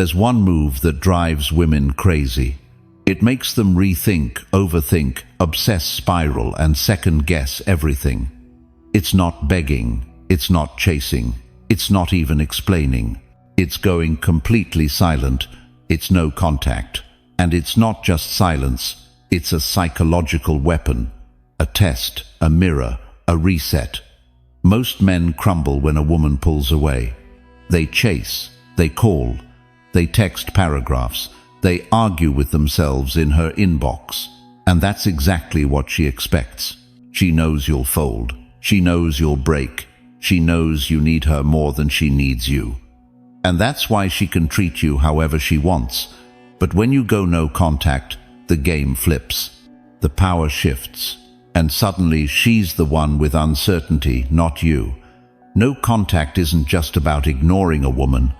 There's one move that drives women crazy. It makes them rethink, overthink, obsess, spiral, and second-guess everything. It's not begging, it's not chasing, it's not even explaining. It's going completely silent, it's no contact. And it's not just silence, it's a psychological weapon, a test, a mirror, a reset. Most men crumble when a woman pulls away. They chase, they call, they text paragraphs, they argue with themselves in her inbox. And that's exactly what she expects. She knows you'll fold. She knows you'll break. She knows you need her more than she needs you. And that's why she can treat you however she wants. But when you go no contact, the game flips. The power shifts. And suddenly she's the one with uncertainty, not you. No contact isn't just about ignoring a woman.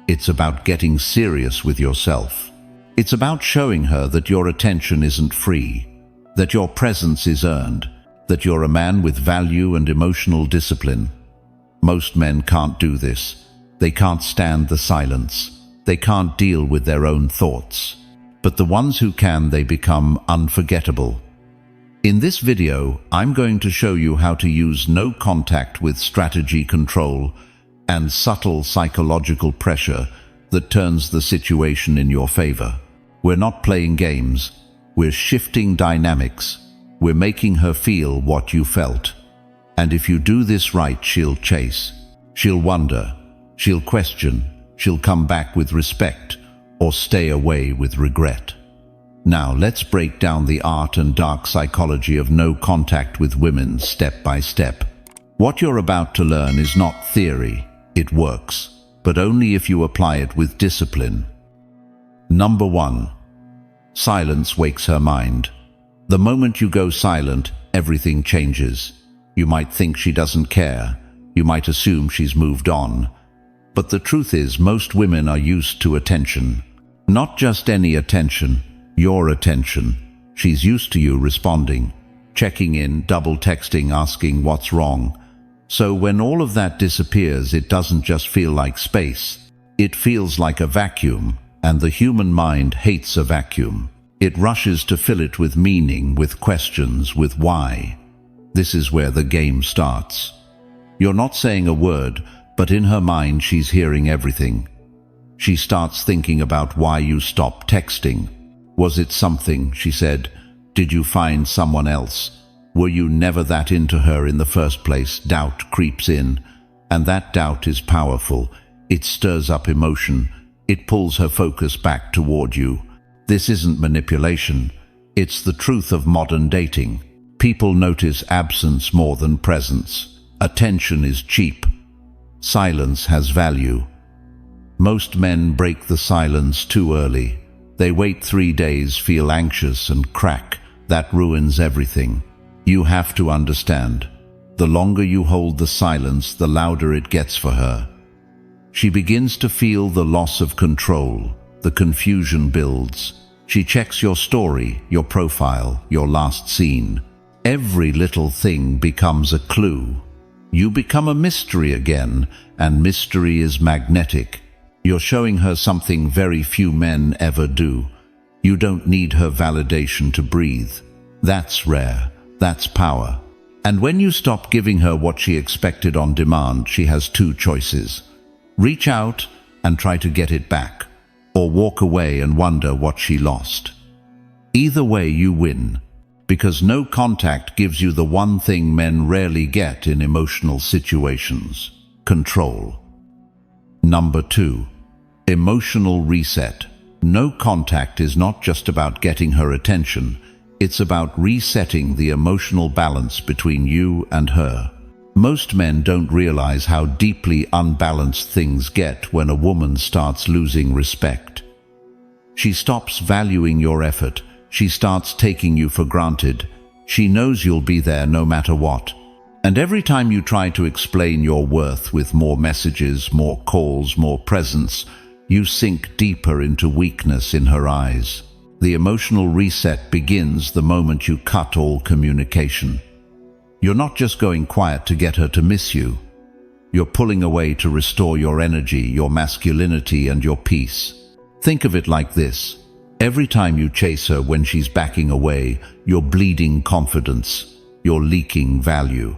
It's about getting serious with yourself. It's about showing her that your attention isn't free, that your presence is earned, that you're a man with value and emotional discipline. Most men can't do this. They can't stand the silence. They can't deal with their own thoughts. But the ones who can, they become unforgettable. In this video, I'm going to show you how to use no contact with strategy, control, and subtle psychological pressure that turns the situation in your favor. We're not playing games. We're shifting dynamics. We're making her feel what you felt. And if you do this right, she'll chase. She'll wonder. She'll question. She'll come back with respect or stay away with regret. Now, let's break down the art and dark psychology of no contact with women step by step. What you're about to learn is not theory. It works, but only if you apply it with discipline. Number 1. Silence wakes her mind. The moment you go silent, everything changes. You might think she doesn't care. You might assume she's moved on. But the truth is, most women are used to attention. Not just any attention, your attention. She's used to you responding, checking in, double texting, asking what's wrong. So when all of that disappears, it doesn't just feel like space. It feels like a vacuum, and the human mind hates a vacuum. It rushes to fill it with meaning, with questions, with why. This is where the game starts. You're not saying a word, but in her mind she's hearing everything. She starts thinking about why you stopped texting. Was it something, she said? Did you find someone else? Were you never that into her in the first place? Doubt creeps in, and that doubt is powerful. It stirs up emotion. It pulls her focus back toward you. This isn't manipulation. It's the truth of modern dating. People notice absence more than presence. Attention is cheap. Silence has value. Most men break the silence too early. They wait 3 days, feel anxious, and crack. That ruins everything. You have to understand. The longer you hold the silence, the louder it gets for her. She begins to feel the loss of control. The confusion builds. She checks your story, your profile, your last scene. Every little thing becomes a clue. You become a mystery again, and mystery is magnetic. You're showing her something very few men ever do. You don't need her validation to breathe. That's rare. That's power. And when you stop giving her what she expected on demand, she has 2 choices. Reach out and try to get it back, or walk away and wonder what she lost. Either way, you win, because no contact gives you the one thing men rarely get in emotional situations: control. Number 2. Emotional reset. No contact is not just about getting her attention. It's about resetting the emotional balance between you and her. Most men don't realize how deeply unbalanced things get when a woman starts losing respect. She stops valuing your effort. She starts taking you for granted. She knows you'll be there no matter what. And every time you try to explain your worth with more messages, more calls, more presence, you sink deeper into weakness in her eyes. The emotional reset begins the moment you cut all communication. You're not just going quiet to get her to miss you. You're pulling away to restore your energy, your masculinity, and your peace. Think of it like this. Every time you chase her when she's backing away, you're bleeding confidence, you're leaking value.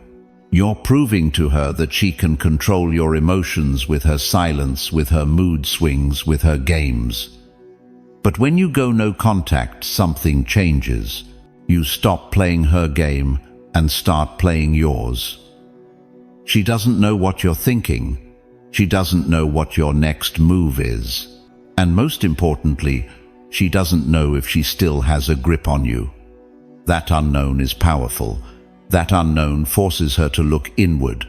You're proving to her that she can control your emotions with her silence, with her mood swings, with her games. But when you go no contact, something changes. You stop playing her game and start playing yours. She doesn't know what you're thinking. She doesn't know what your next move is. And most importantly, she doesn't know if she still has a grip on you. That unknown is powerful. That unknown forces her to look inward.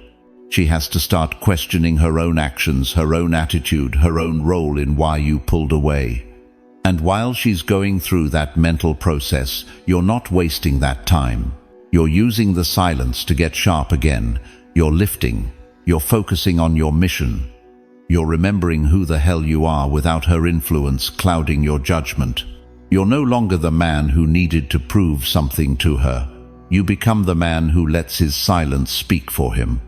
She has to start questioning her own actions, her own attitude, her own role in why you pulled away. And while she's going through that mental process, you're not wasting that time. You're using the silence to get sharp again. You're lifting. You're focusing on your mission. You're remembering who the hell you are without her influence clouding your judgment. You're no longer the man who needed to prove something to her. You become the man who lets his silence speak for him.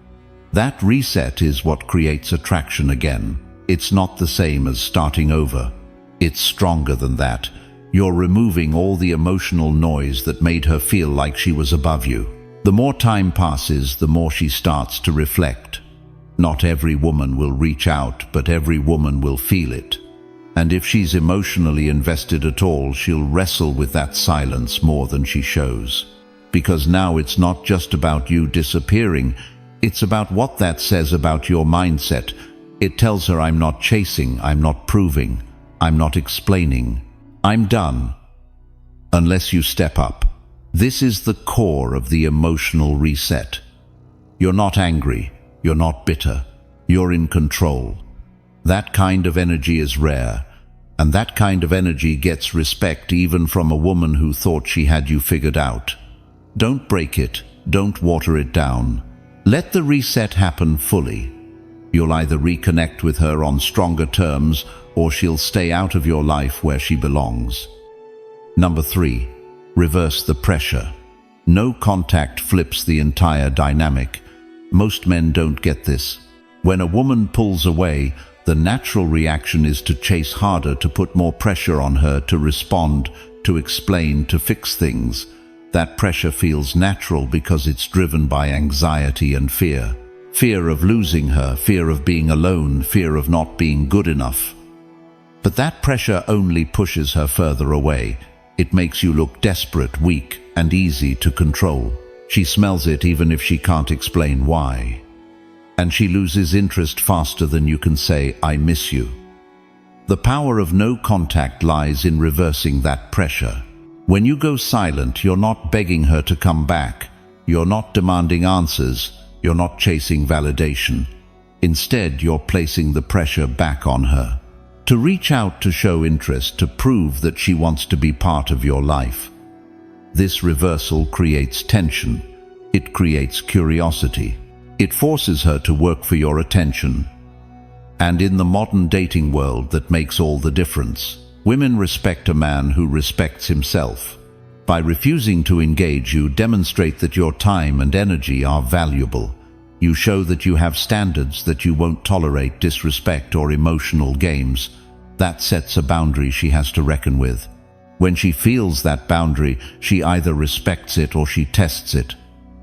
That reset is what creates attraction again. It's not the same as starting over. It's stronger than that. You're removing all the emotional noise that made her feel like she was above you. The more time passes, the more she starts to reflect. Not every woman will reach out, but every woman will feel it. And if she's emotionally invested at all, she'll wrestle with that silence more than she shows. Because now it's not just about you disappearing, it's about what that says about your mindset. It tells her, I'm not chasing, I'm not proving, I'm not explaining, I'm done. Unless you step up. This is the core of the emotional reset. You're not angry. You're not bitter. You're in control. That kind of energy is rare, and that kind of energy gets respect even from a woman who thought she had you figured out. Don't break it. Don't water it down. Let the reset happen fully. You'll either reconnect with her on stronger terms, or she'll stay out of your life where she belongs. Number 3, reverse the pressure. No contact flips the entire dynamic. Most men don't get this. When a woman pulls away, the natural reaction is to chase harder, to put more pressure on her, to respond, to explain, to fix things. That pressure feels natural because it's driven by anxiety and fear. Fear of losing her, fear of being alone, fear of not being good enough. But that pressure only pushes her further away. It makes you look desperate, weak, and easy to control. She smells it even if she can't explain why. And she loses interest faster than you can say, I miss you. The power of no contact lies in reversing that pressure. When you go silent, you're not begging her to come back. You're not demanding answers. You're not chasing validation. Instead, you're placing the pressure back on her. To reach out, to show interest, to prove that she wants to be part of your life. This reversal creates tension. It creates curiosity. It forces her to work for your attention. And in the modern dating world, that makes all the difference. Women respect a man who respects himself. By refusing to engage, you demonstrate that your time and energy are valuable. You show that you have standards, that you won't tolerate disrespect or emotional games. That sets a boundary she has to reckon with. When she feels that boundary, she either respects it or she tests it.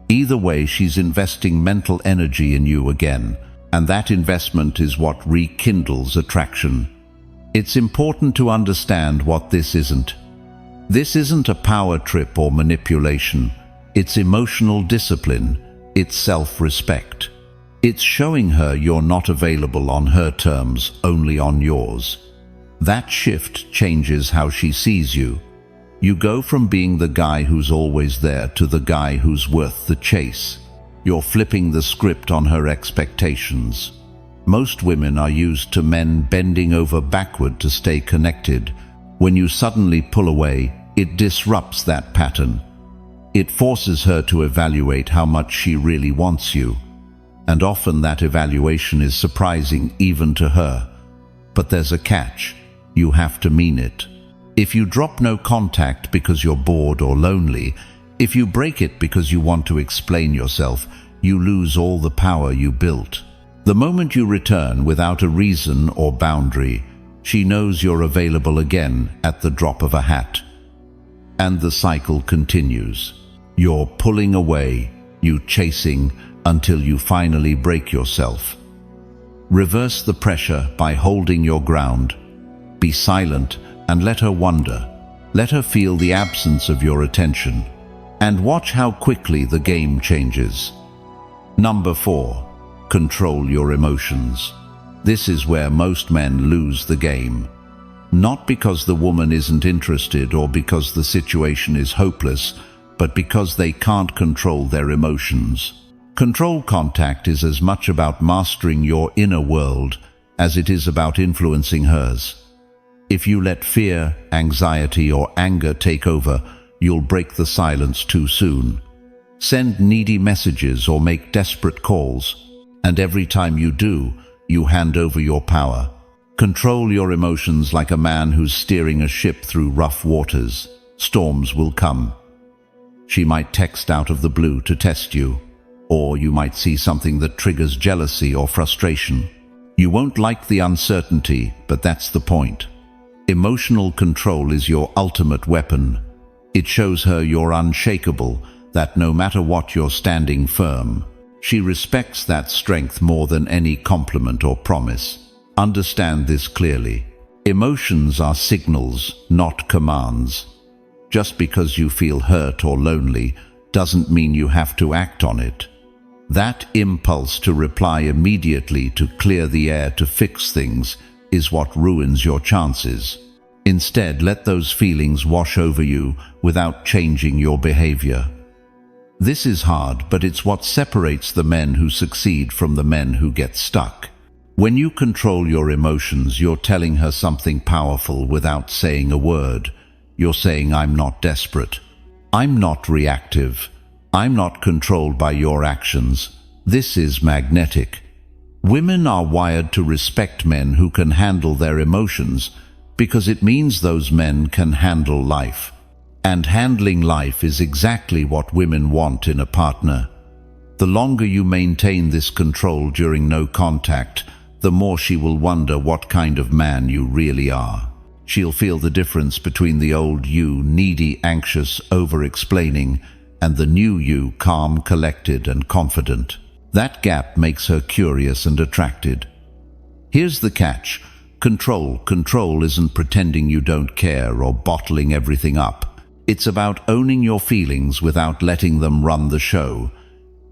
Either way, she's investing mental energy in you again, and that investment is what rekindles attraction. It's important to understand what this isn't. This isn't a power trip or manipulation. It's emotional discipline. It's self-respect. It's showing her you're not available on her terms, only on yours. That shift changes how she sees you. You go from being the guy who's always there to the guy who's worth the chase. You're flipping the script on her expectations. Most women are used to men bending over backward to stay connected. When you suddenly pull away, it disrupts that pattern. It forces her to evaluate how much she really wants you. And often that evaluation is surprising even to her. But there's a catch. You have to mean it. If you drop no contact because you're bored or lonely, if you break it because you want to explain yourself, you lose all the power you built. The moment you return without a reason or boundary, She knows you're available again at the drop of a hat. And the cycle continues. You're pulling away, you chasing, until you finally break yourself. Reverse the pressure by holding your ground. Be silent and let her wonder. Let her feel the absence of your attention. And watch how quickly the game changes. Number 4. Control your emotions. This is where most men lose the game. Not because the woman isn't interested or because the situation is hopeless, but because they can't control their emotions. Control contact is as much about mastering your inner world as it is about influencing hers. If you let fear, anxiety, or anger take over, you'll break the silence too soon. Send needy messages or make desperate calls, and every time you do, you hand over your power. Control your emotions like a man who's steering a ship through rough waters. Storms will come. She might text out of the blue to test you, or you might see something that triggers jealousy or frustration. You won't like the uncertainty, but that's the point. Emotional control is your ultimate weapon. It shows her you're unshakable, that no matter what you're standing firm. She respects that strength more than any compliment or promise. Understand this clearly. Emotions are signals, not commands. Just because you feel hurt or lonely doesn't mean you have to act on it. That impulse to reply immediately, to clear the air, to fix things, is what ruins your chances. Instead, let those feelings wash over you without changing your behavior. This is hard, but it's what separates the men who succeed from the men who get stuck. When you control your emotions, you're telling her something powerful without saying a word. You're saying, I'm not desperate. I'm not reactive. I'm not controlled by your actions. This is magnetic. Women are wired to respect men who can handle their emotions because it means those men can handle life. And handling life is exactly what women want in a partner. The longer you maintain this control during no contact, the more she will wonder what kind of man you really are. She'll feel the difference between the old you, needy, anxious, over-explaining, and the new you, calm, collected, and confident. That gap makes her curious and attracted. Here's the catch. Control isn't pretending you don't care or bottling everything up. It's about owning your feelings without letting them run the show.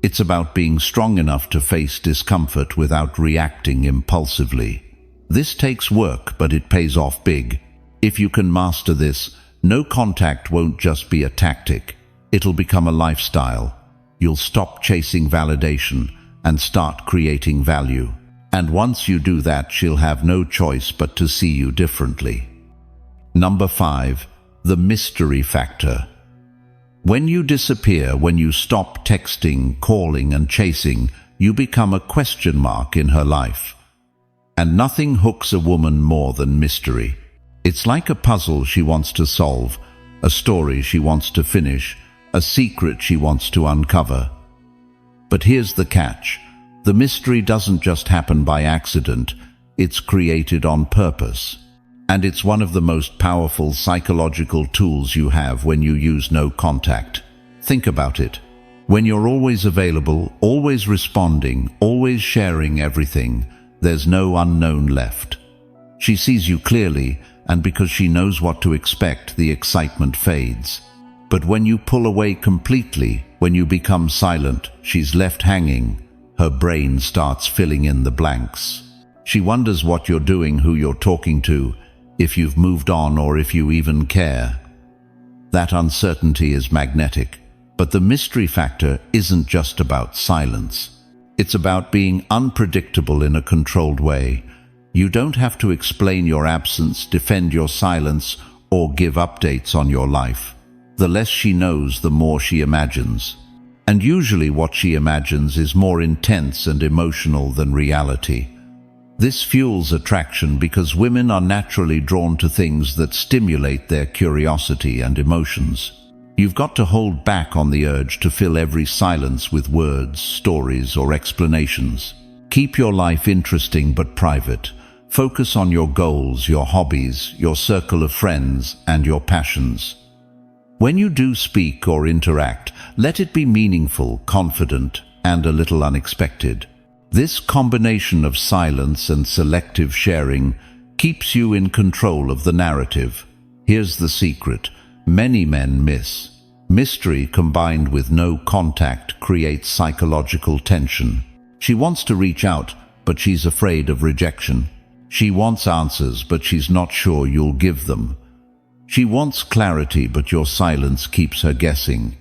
It's about being strong enough to face discomfort without reacting impulsively. This takes work, but it pays off big. If you can master this, no contact won't just be a tactic. It'll become a lifestyle. You'll stop chasing validation and start creating value. And once you do that, she'll have no choice but to see you differently. Number 5. The mystery factor. When you disappear, when you stop texting, calling, and chasing, you become a question mark in her life. And nothing hooks a woman more than mystery. It's like a puzzle she wants to solve, a story she wants to finish, a secret she wants to uncover. But here's the catch. The mystery doesn't just happen by accident, it's created on purpose. And it's one of the most powerful psychological tools you have when you use no contact. Think about it. When you're always available, always responding, always sharing everything, there's no unknown left. She sees you clearly, and because she knows what to expect, the excitement fades. But when you pull away completely, when you become silent, she's left hanging. Her brain starts filling in the blanks. She wonders what you're doing, who you're talking to, if you've moved on or if you even care. That uncertainty is magnetic. But the mystery factor isn't just about silence. It's about being unpredictable in a controlled way. You don't have to explain your absence, defend your silence, or give updates on your life. The less she knows, the more she imagines. And usually what she imagines is more intense and emotional than reality. This fuels attraction because women are naturally drawn to things that stimulate their curiosity and emotions. You've got to hold back on the urge to fill every silence with words, stories, or explanations. Keep your life interesting but private. Focus on your goals, your hobbies, your circle of friends, and your passions. When you do speak or interact, let it be meaningful, confident, and a little unexpected. This combination of silence and selective sharing keeps you in control of the narrative. Here's the secret many men miss. Mystery combined with no contact creates psychological tension. She wants to reach out, but she's afraid of rejection. She wants answers, but she's not sure you'll give them. She wants clarity, but your silence keeps her guessing.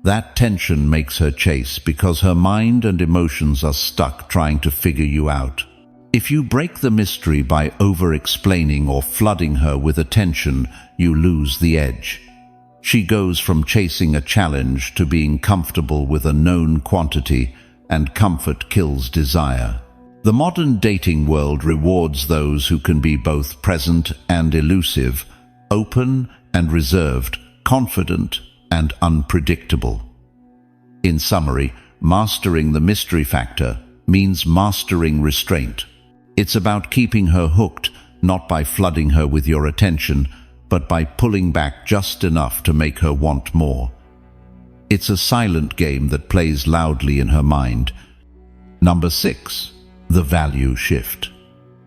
That tension makes her chase because her mind and emotions are stuck trying to figure you out. If you break the mystery by over-explaining or flooding her with attention, you lose the edge. She goes from chasing a challenge to being comfortable with a known quantity, and comfort kills desire. The modern dating world rewards those who can be both present and elusive, open and reserved, confident and unpredictable. In summary, mastering the mystery factor means mastering restraint. It's about keeping her hooked, not by flooding her with your attention, but by pulling back just enough to make her want more. It's a silent game that plays loudly in her mind. Number 6. The value shift.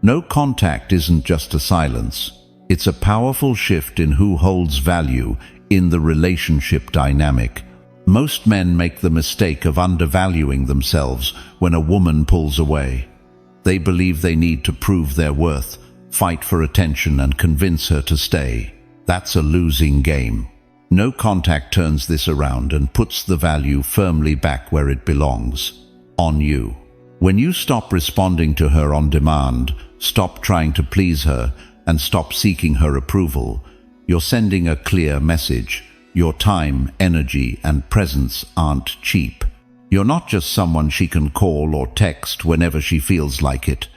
No contact isn't just a silence. It's a powerful shift in who holds value in the relationship dynamic. Most men make the mistake of undervaluing themselves when a woman pulls away. They believe they need to prove their worth, fight for attention, and convince her to stay. That's a losing game. No contact turns this around and puts the value firmly back where it belongs, on you. When you stop responding to her on demand, stop trying to please her, and stop seeking her approval, you're sending a clear message. Your time, energy, and presence aren't cheap. You're not just someone she can call or text whenever she feels like it.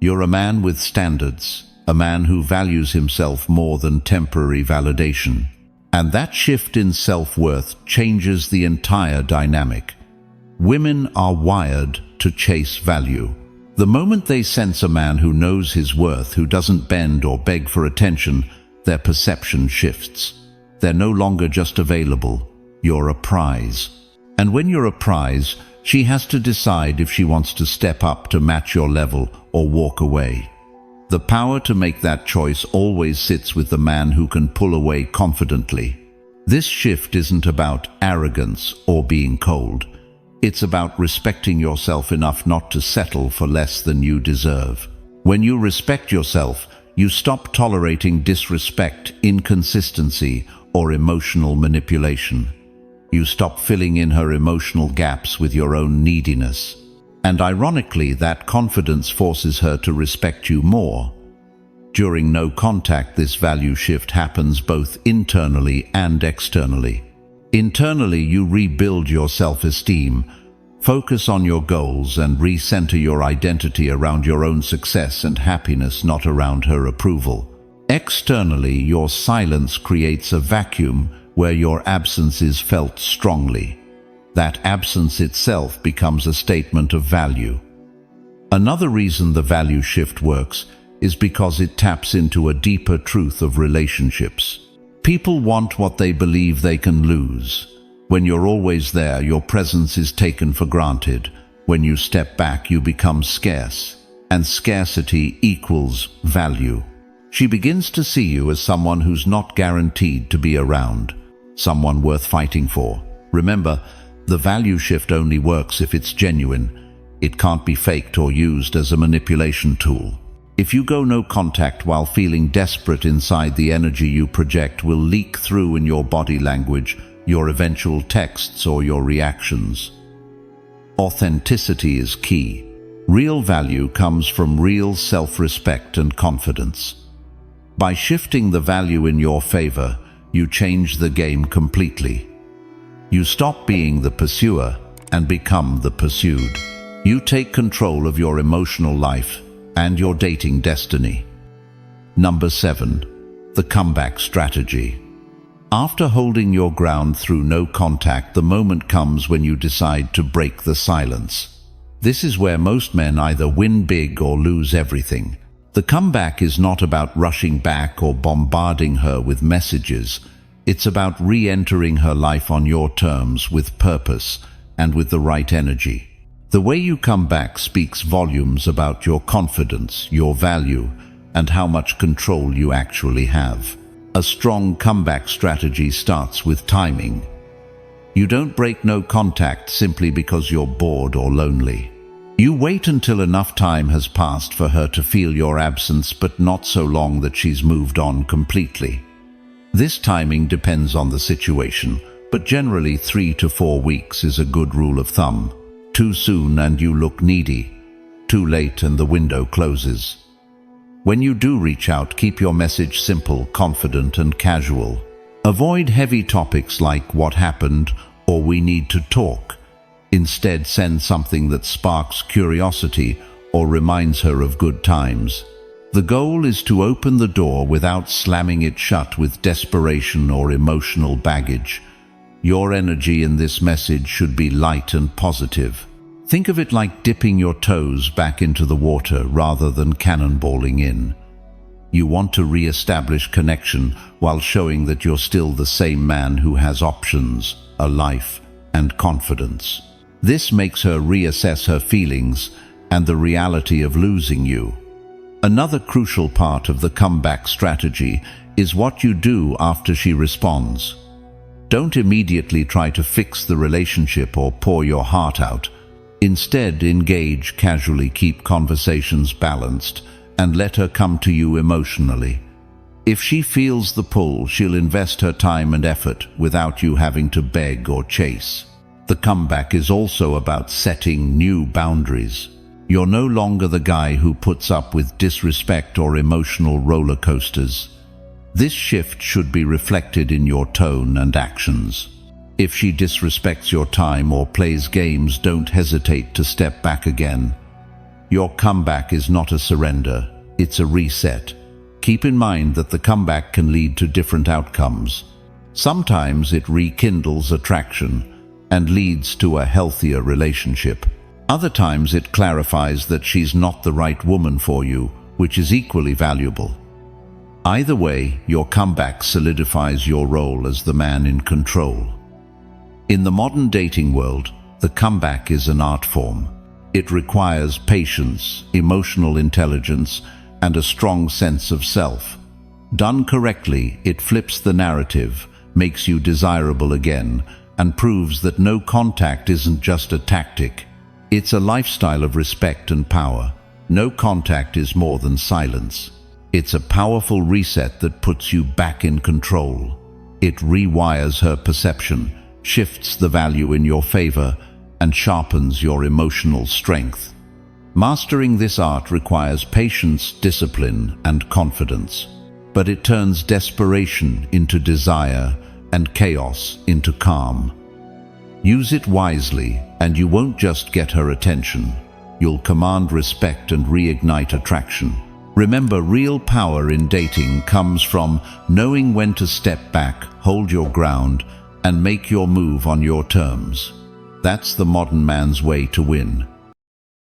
You're a man with standards, a man who values himself more than temporary validation. And that shift in self-worth changes the entire dynamic. Women are wired to chase value. The moment they sense a man who knows his worth, who doesn't bend or beg for attention, their perception shifts. They're no longer just available. You're a prize. And when you're a prize, she has to decide if she wants to step up to match your level or walk away. The power to make that choice always sits with the man who can pull away confidently. This shift isn't about arrogance or being cold. It's about respecting yourself enough not to settle for less than you deserve. When you respect yourself, you stop tolerating disrespect, inconsistency, or emotional manipulation. You stop filling in her emotional gaps with your own neediness. And ironically, that confidence forces her to respect you more. During no contact, this value shift happens both internally and externally. Internally, you rebuild your self-esteem, focus on your goals, and recenter your identity around your own success and happiness, not around her approval. Externally, your silence creates a vacuum where your absence is felt strongly. That absence itself becomes a statement of value. Another reason the value shift works is because it taps into a deeper truth of relationships. People want what they believe they can lose. When you're always there, your presence is taken for granted. When you step back, you become scarce, and scarcity equals value. She begins to see you as someone who's not guaranteed to be around, someone worth fighting for. Remember, the value shift only works if it's genuine. It can't be faked or used as a manipulation tool. If you go no contact while feeling desperate inside, the energy you project will leak through in your body language, your eventual texts, or your reactions. Authenticity is key. Real value comes from real self-respect and confidence. By shifting the value in your favor, you change the game completely. You stop being the pursuer and become the pursued. You take control of your emotional life and your dating destiny. Number 7. The comeback strategy. After holding your ground through no contact, the moment comes when you decide to break the silence. This is where most men either win big or lose everything. The comeback is not about rushing back or bombarding her with messages. It's about re-entering her life on your terms, with purpose and with the right energy. The way you come back speaks volumes about your confidence, your value, and how much control you actually have. A strong comeback strategy starts with timing. You don't break no contact simply because you're bored or lonely. You wait until enough time has passed for her to feel your absence, but not so long that she's moved on completely. This timing depends on the situation, but generally 3 to 4 weeks is a good rule of thumb. Too soon and you look needy. Too late and the window closes. When you do reach out, keep your message simple, confident, and casual. Avoid heavy topics like "what happened" or "we need to talk." Instead, send something that sparks curiosity or reminds her of good times. The goal is to open the door without slamming it shut with desperation or emotional baggage. Your energy in this message should be light and positive. Think of it like dipping your toes back into the water rather than cannonballing in. You want to re-establish connection while showing that you're still the same man who has options, a life, and confidence. This makes her reassess her feelings and the reality of losing you. Another crucial part of the comeback strategy is what you do after she responds. Don't immediately try to fix the relationship or pour your heart out. Instead, engage casually, keep conversations balanced, and let her come to you emotionally. If she feels the pull, she'll invest her time and effort without you having to beg or chase. The comeback is also about setting new boundaries. You're no longer the guy who puts up with disrespect or emotional roller coasters. This shift should be reflected in your tone and actions. If she disrespects your time or plays games, don't hesitate to step back again. Your comeback is not a surrender, it's a reset. Keep in mind that the comeback can lead to different outcomes. Sometimes it rekindles attraction and leads to a healthier relationship. Other times it clarifies that she's not the right woman for you, which is equally valuable. Either way, your comeback solidifies your role as the man in control. In the modern dating world, the comeback is an art form. It requires patience, emotional intelligence, and a strong sense of self. Done correctly, it flips the narrative, makes you desirable again, and proves that no contact isn't just a tactic. It's a lifestyle of respect and power. No contact is more than silence. It's a powerful reset that puts you back in control. It rewires her perception, shifts the value in your favor, and sharpens your emotional strength. Mastering this art requires patience, discipline, and confidence. But it turns desperation into desire and chaos into calm. Use it wisely, and you won't just get her attention. You'll command respect and reignite attraction. Remember, real power in dating comes from knowing when to step back, hold your ground, and make your move on your terms. That's the modern man's way to win.